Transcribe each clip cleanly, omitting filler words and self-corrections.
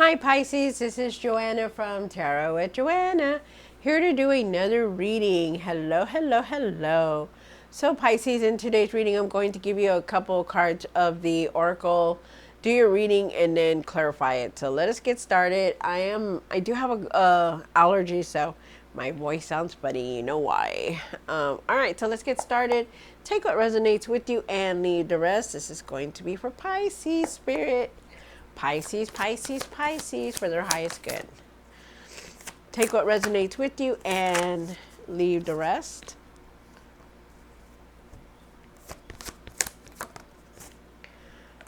Hi Pisces, this is Joanna from Tarot with Joanna, here to do another reading. Hello, hello, hello. So Pisces, in today's reading, I'm going to give you a couple cards of the Oracle, do your reading, and then clarify it. So let us get started. I do have a allergy, so my voice sounds funny, you know why. All right, so let's get started. Take what resonates with you and leave the rest. This is going to be for Pisces spirit. Pisces, Pisces, Pisces, for their highest good. Take what resonates with you and leave the rest.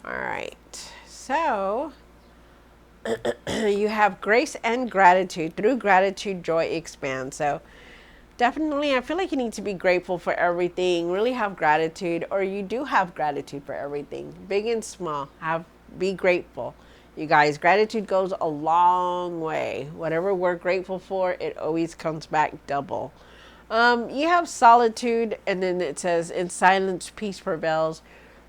All right. So, you have grace and gratitude. Through gratitude, joy expands. So, definitely, I feel like you need to be grateful for everything. Really have gratitude, or you do have gratitude for everything, big and small. Be grateful. You guys, gratitude goes a long way. Whatever we're grateful for, it always comes back double. You have solitude, and then it says, in silence, peace prevails.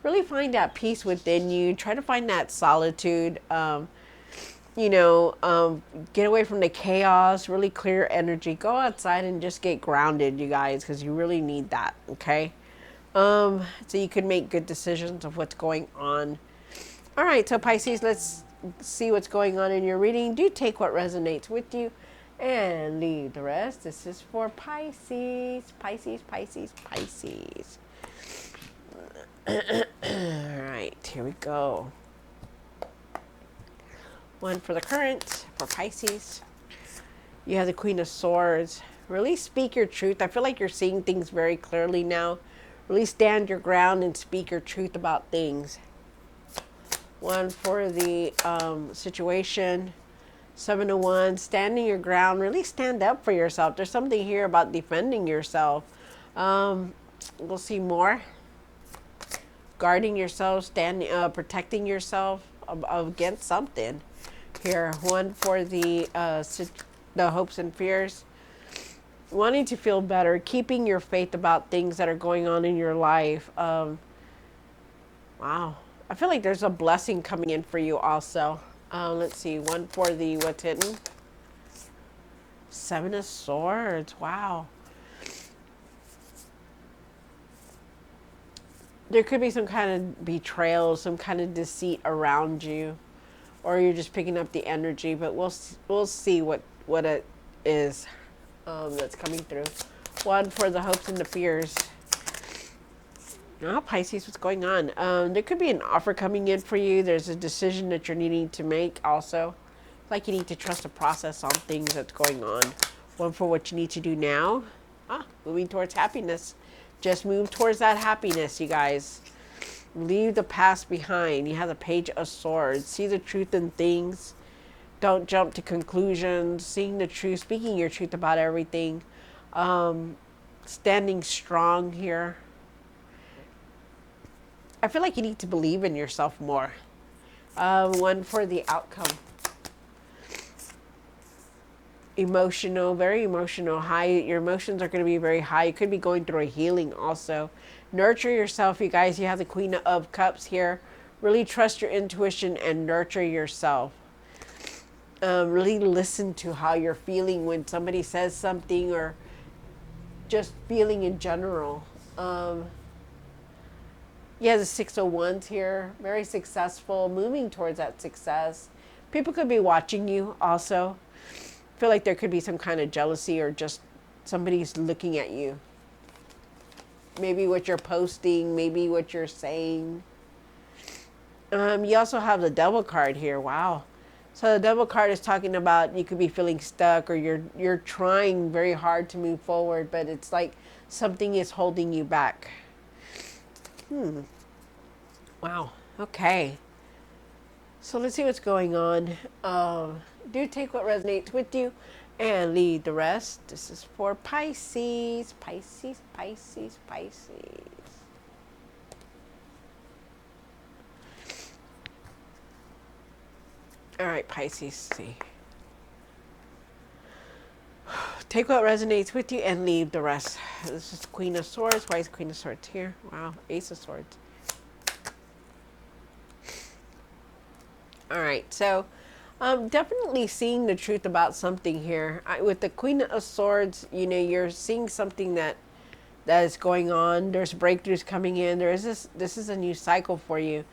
Really find that peace within you. Try to find that solitude. Get away from the chaos, really clear energy. Go outside and just get grounded, you guys, because you really need that, okay? So you can make good decisions of what's going on. All right, so Pisces, let's see what's going on in your reading. Do take what resonates with you and leave the rest. This is for Pisces, Pisces, Pisces, Pisces. All right, here we go. One for the current, for Pisces. You have the Queen of Swords. Really speak your truth. I feel like you're seeing things very clearly now. Really stand your ground and speak your truth about things. One for the situation. 7 of Wands, standing your ground. Really stand up for yourself. There's something here about defending yourself. We'll see more. Guarding yourself, protecting yourself against something. Here, one for the hopes and fears. Wanting to feel better, keeping your faith about things that are going on in your life. Wow. I feel like there's a blessing coming in for you also. Let's see, one for the what's hidden. 7 of Swords. Wow. There could be some kind of betrayal, some kind of deceit around you, or you're just picking up the energy. But we'll see what it is that's coming through. One for the hopes and the fears. Oh, Pisces, what's going on? There could be an offer coming in for you. There's a decision that you're needing to make also. Like you need to trust the process on things that's going on. One for what you need to do now. Moving towards happiness. Just move towards that happiness, you guys. Leave the past behind. You have the Page of Swords. See the truth in things. Don't jump to conclusions. Seeing the truth. Speaking your truth about everything. Standing strong here. I feel like you need to believe in yourself more. One for the outcome. Emotional, very emotional, high. Your emotions are going to be very high. You could be going through a healing also. Nurture yourself, you guys. You have the Queen of Cups here. Really trust your intuition and nurture yourself. Really listen to how you're feeling when somebody says something, or just feeling in general. Yeah, the 6 of Wands here. Very successful, moving towards that success. People could be watching you also. Feel like there could be some kind of jealousy, or just somebody's looking at you. Maybe what you're posting, maybe what you're saying. You also have the Devil card here. Wow. So the Devil card is talking about you could be feeling stuck, or you're trying very hard to move forward, but it's like something is holding you back. Wow. Okay. So let's see what's going on. Do take what resonates with you and leave the rest. This is for Pisces. Pisces, Pisces, Pisces. All right, Pisces. See. Take what resonates with you and leave the rest. This is Queen of Swords. Why is Queen of Swords here? Wow. Ace of Swords. All right, so Definitely seeing the truth about something here. With the Queen of Swords, you know, you're seeing something that is going on. There's breakthroughs coming in. There is this is a new cycle for you.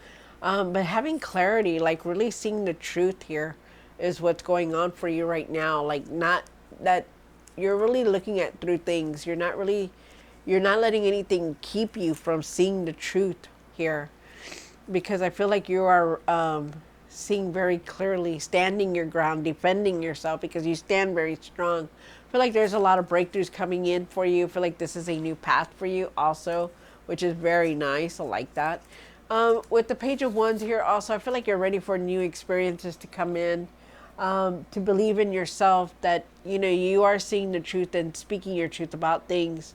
But having clarity, like really seeing the truth here is what's going on for you right now. Like not that you're really looking at through things. You're not letting anything keep you from seeing the truth here, because I feel like you are seeing very clearly, standing your ground, defending yourself because you stand very strong. I feel like there's a lot of breakthroughs coming in for you. I feel like this is a new path for you also, which is very nice. I like that. With the Page of Wands here also, I feel like you're ready for new experiences to come in. To believe in yourself, that, you know, you are seeing the truth and speaking your truth about things.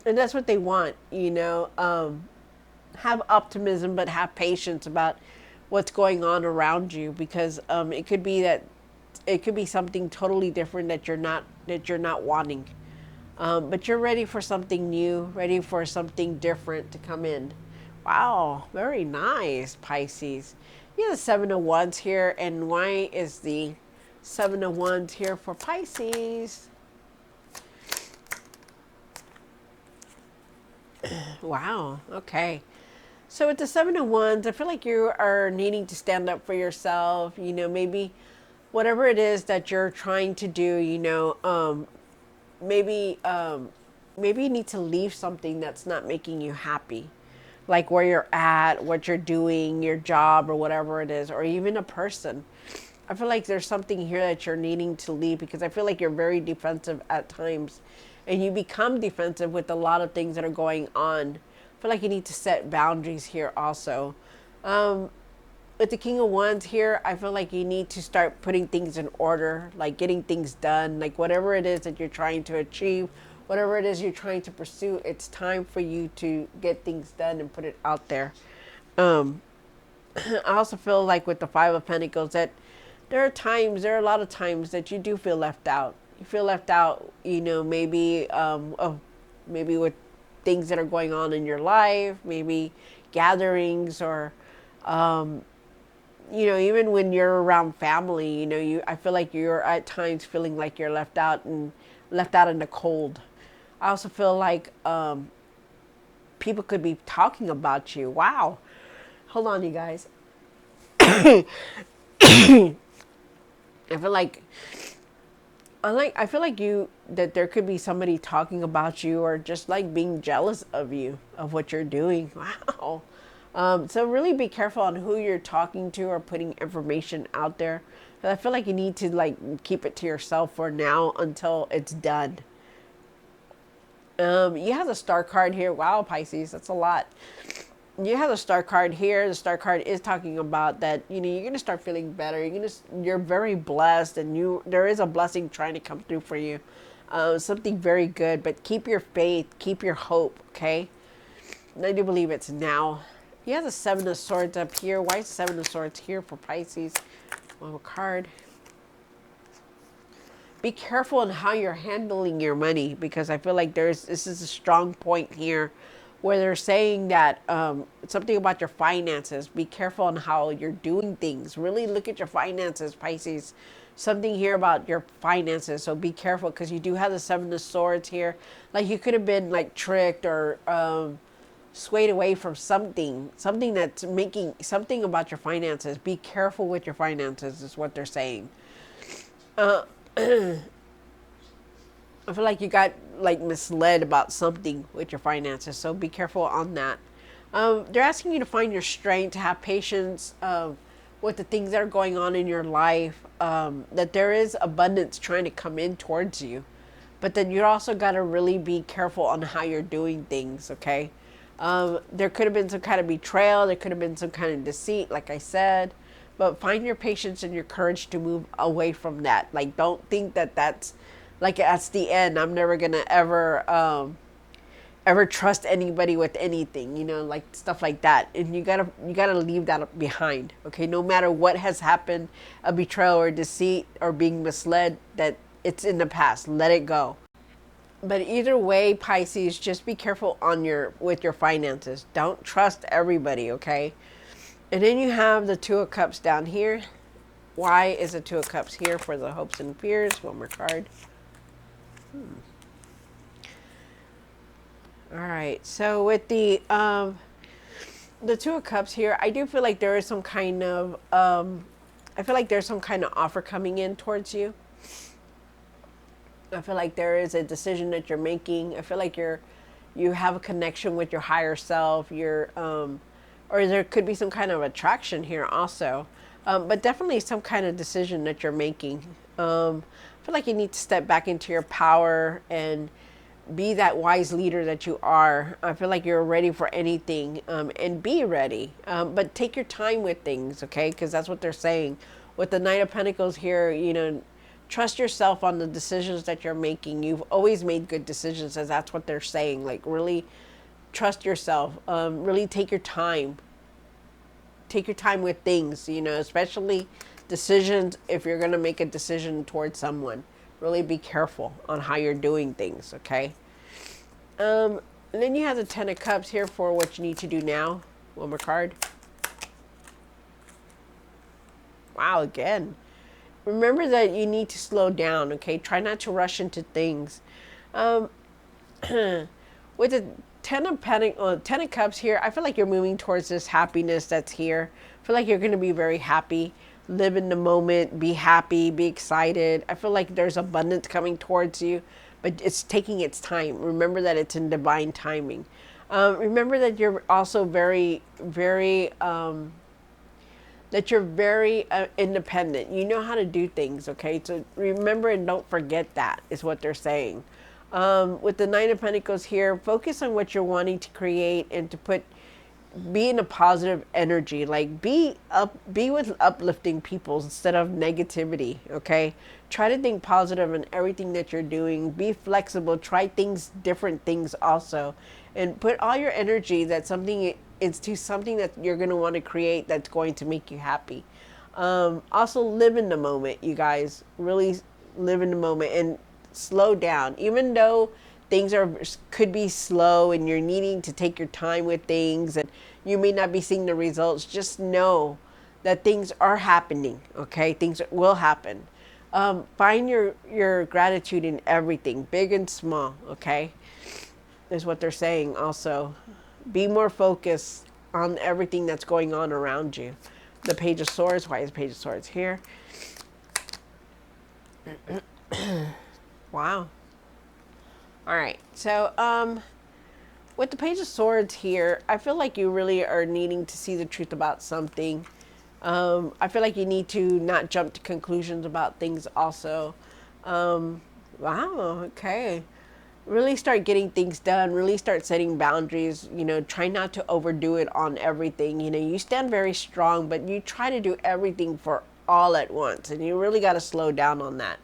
And that's what they want, you know. Have optimism, but have patience about what's going on around you, because it could be that it could be something totally different that you're not wanting, but you're ready for something new, ready for something different to come in. Wow, very nice, Pisces. You have the Seven of Wands here, and why is the Seven of Wands here for Pisces? Wow, okay. So with the Seven of Wands, I feel like you are needing to stand up for yourself. You know, maybe whatever it is that you're trying to do, you know, maybe maybe you need to leave something that's not making you happy, like where you're at, what you're doing, your job, or whatever it is, or even a person. I feel like there's something here that you're needing to leave, because I feel like you're very defensive at times, and you become defensive with a lot of things that are going on. I feel like you need to set boundaries here also. With the King of Wands here, I feel like you need to start putting things in order, like getting things done, like whatever it is that you're trying to achieve, whatever it is you're trying to pursue, it's time for you to get things done and put it out there. I also feel like with the Five of Pentacles that there are a lot of times that you do feel left out. You feel left out, you know, maybe maybe with things that are going on in your life, maybe gatherings, or you know, even when you're around family, you know, I feel like you're at times feeling like you're left out and left out in the cold. I also feel like people could be talking about you. Wow. Hold on, you guys. I feel like I feel like that there could be somebody talking about you, or just like being jealous of you, of what you're doing. Wow. So really be careful on who you're talking to or putting information out there. But I feel like you need to like keep it to yourself for now until it's done. You have the Star card here. Wow, Pisces, that's a lot. You have the Star card here. The Star card is talking about that, you know, you're gonna start feeling better. You're very blessed, and there is a blessing trying to come through for you. Something very good. But keep your faith, keep your hope. Okay. I do believe it's now. You have the Seven of Swords up here. Why is the Seven of Swords here for Pisces? One card. Be careful in how you're handling your money, because I feel like this is a strong point here where they're saying that something about your finances. Be careful on how you're doing things. Really look at your finances, Pisces. Something here about your finances. So be careful, because you do have the Seven of Swords here. Like you could have been like tricked or swayed away from something that's making something about your finances. Be careful with your finances is what they're saying. I feel like you got like misled about something with your finances, so be careful on that. They're asking you to find your strength, to have patience with the things that are going on in your life, that there is abundance trying to come in towards you, but then you also got to really be careful on how you're doing things, okay? There could have been some kind of betrayal, there could have been some kind of deceit, like I said, but find your patience and your courage to move away from that. Like, don't think that that's the end. I'm never gonna ever trust anybody with anything, you know, like stuff like that. And you gotta leave that behind, okay? No matter what has happened, a betrayal or deceit or being misled, that it's in the past. Let it go. But either way, Pisces, just be careful with your finances. Don't trust everybody, okay? And then you have the Two of Cups down here. Why is the Two of Cups here for the hopes and fears? One more card. All right. So with the Two of Cups here, I do feel like there is some kind of I feel like there's some kind of offer coming in towards you. I feel like there is a decision that you're making. I feel like you have a connection with your higher self. Or there could be some kind of attraction here also, but definitely some kind of decision that you're making. I feel like you need to step back into your power and be that wise leader that you are. I feel like you're ready for anything, and be ready. But take your time with things, okay? Because that's what they're saying. With the Knight of Pentacles here, trust yourself on the decisions that you're making. You've always made good decisions, as that's what they're saying. Like, really trust yourself. Really take your time. Take your time with things, especially decisions. If you're going to make a decision towards someone, really be careful on how you're doing things, okay? And then you have the Ten of Cups here for what you need to do now. One more card. Wow, again. Remember that you need to slow down, okay? Try not to rush into things. With the Ten of Cups here, I feel like you're moving towards this happiness that's here. I feel like you're going to be very happy. Live in the moment. Be happy. Be excited. I feel like there's abundance coming towards you, but it's taking its time. Remember that it's in divine timing. Remember that you're also very, very... that you're very independent. You know how to do things, okay? So remember and don't forget that, is what they're saying. With the Nine of Pentacles here, focus on what you're wanting to create and to be in a positive energy. Like, be with uplifting people instead of negativity, okay? Try to think positive in everything that you're doing. Be flexible. Try different things also. And put all your energy into something that you're going to want to create that's going to make you happy. Also live in the moment, you guys. Really live in the moment and slow down. Even though things could be slow and you're needing to take your time with things and you may not be seeing the results, just know that things are happening, okay? Things will happen. Find your gratitude in everything, big and small, okay? Is what they're saying also. Be more focused on everything that's going on around you. The Page of Swords. Why is Page of Swords here? Wow. All right. So, with the Page of Swords here, I feel like you really are needing to see the truth about something. I feel like you need to not jump to conclusions about things also. Wow. Okay. Really start getting things done. Really start setting boundaries. Try not to overdo it on everything. You stand very strong, but you try to do everything for all at once. And you really got to slow down on that.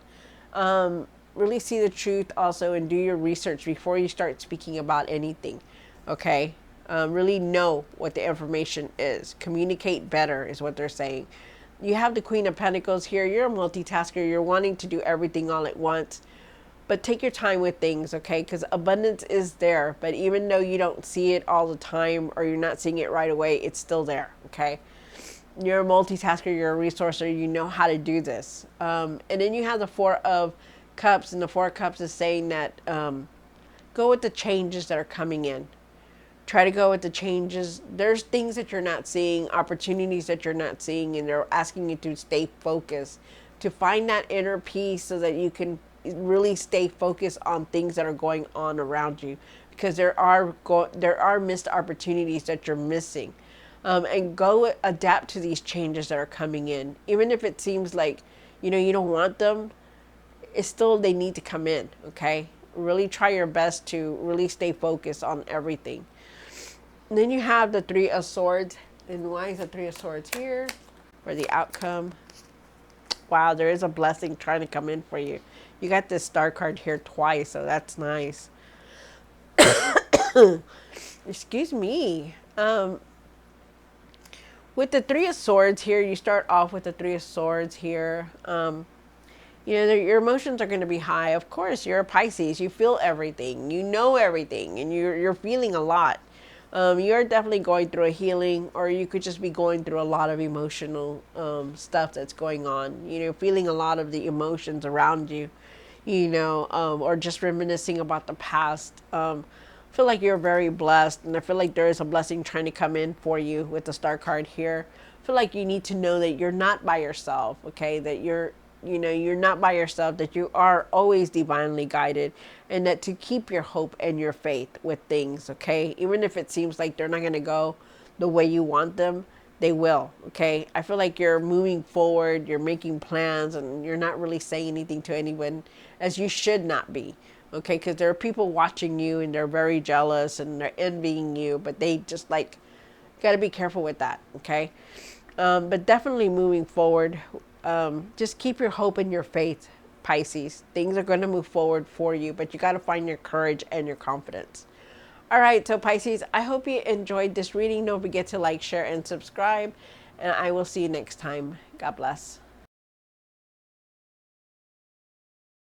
Really see the truth also and do your research before you start speaking about anything. Okay? Really know what the information is. Communicate better is what they're saying. You have the Queen of Pentacles here. You're a multitasker. You're wanting to do everything all at once. But take your time with things, okay? Because abundance is there. But even though you don't see it all the time or you're not seeing it right away, it's still there, okay? You're a multitasker. You're a resourcer. You know how to do this. And then you have the Four of Cups. And the Four of Cups is saying that go with the changes that are coming in. Try to go with the changes. There's things that you're not seeing, opportunities that you're not seeing, and they're asking you to stay focused, to find that inner peace so that you can really stay focused on things that are going on around you, because there are missed opportunities that you're missing, and go adapt to these changes that are coming in. Even if it seems like you don't want them, it's still, they need to come in, okay? Really try your best to really stay focused on everything. And then you have the Three of Swords. And why is the Three of Swords here? For the outcome. Wow, there is a blessing trying to come in for you. You got this Star card here twice, so that's nice. Excuse me. With the Three of Swords here, you start off with the Three of Swords here. Your emotions are going to be high. Of course, you're a Pisces. You feel everything. You know everything, and you're feeling a lot. You're definitely going through a healing, or you could just be going through a lot of emotional stuff that's going on. Feeling a lot of the emotions around you, or just reminiscing about the past. I feel like you're very blessed, and I feel like there is a blessing trying to come in for you with the star card here. I feel like you need to know that you're not by yourself, okay? That you're not by yourself, that you are always divinely guided, and that to keep your hope and your faith with things, okay? Even if it seems like they're not going to go the way you want them, they will, okay? I feel like you're moving forward, you're making plans, and you're not really saying anything to anyone, as you should not be, okay? Because there are people watching you and they're very jealous and they're envying you, but they just like, got to be careful with that, okay? But definitely moving forward, just keep your hope and your faith, Pisces. Things are going to move forward for you, but you got to find your courage and your confidence. All right, so Pisces, I hope you enjoyed this reading. Don't forget to like, share, and subscribe, and I will see you next time. God bless.